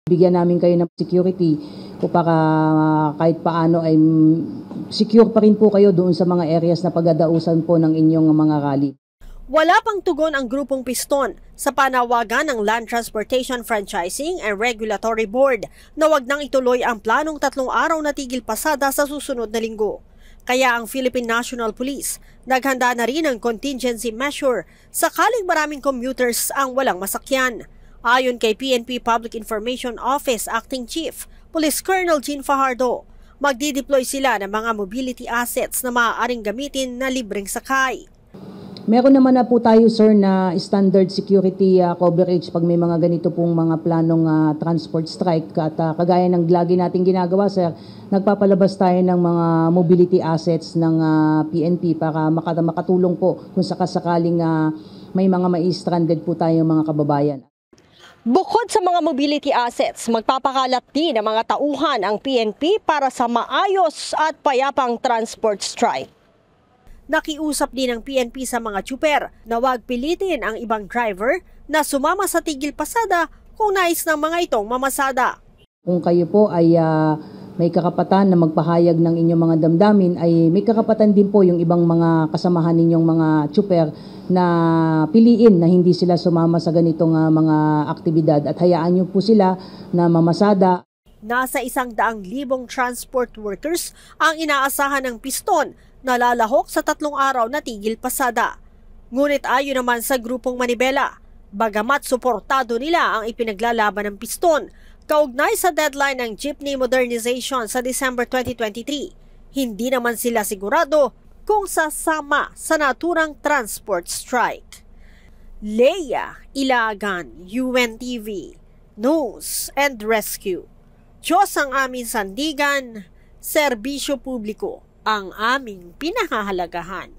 Bigyan namin kayo ng security o para kahit paano ay secure pa rin po kayo doon sa mga areas na pagdadausan po ng inyong mga rally. Wala pang tugon ang grupong Piston sa panawagan ng Land Transportation Franchising and Regulatory Board na wag nang ituloy ang planong 3 araw na tigil pasada sa susunod na linggo. Kaya ang Philippine National Police naghanda na rin ng contingency measure sakaling maraming commuters ang walang masakyan. Ayon kay PNP Public Information Office Acting Chief Police Colonel Jean Fajardo, magdideploy sila ng mga mobility assets na maaaring gamitin na libreng sakay. Meron naman na po tayo, sir, na standard security coverage pag may mga ganito pong mga planong transport strike. At kagaya ng lagi natin ginagawa, sir, nagpapalabas tayo ng mga mobility assets ng PNP para makatulong po kung sakasakaling may mga mai-stranded po tayo mga kababayan. Bukod sa mga mobility assets, magpapakalat din ng mga tauhan ang PNP para sa maayos at payapang transport strike. Nakiusap din ng PNP sa mga tsuper na huwag pilitin ang ibang driver na sumama sa tigil pasada kung nais ng mga itong mamasada. Kung kayo po ay may karapatan na magpahayag ng inyong mga damdamin, ay may karapatan din po yung ibang mga kasamahan ninyong mga tsuper na piliin na hindi sila sumama sa ganitong mga aktibidad at hayaan niyo po sila na mamasada. Nasa 100,000 transport workers ang inaasahan ng Piston na lalahok sa 3 araw na tigil pasada. Ngunit ayon naman sa grupong Manibela, bagamat suportado nila ang ipinaglalaban ng Piston, kaugnay sa deadline ng jeepney modernization sa December 2023, hindi naman sila sigurado kung sasama sa naturang transport strike. Leia Ilagan, UNTV, News and Rescue. Diyos ang aming sandigan, serbisyo publiko ang aming pinahahalagahan.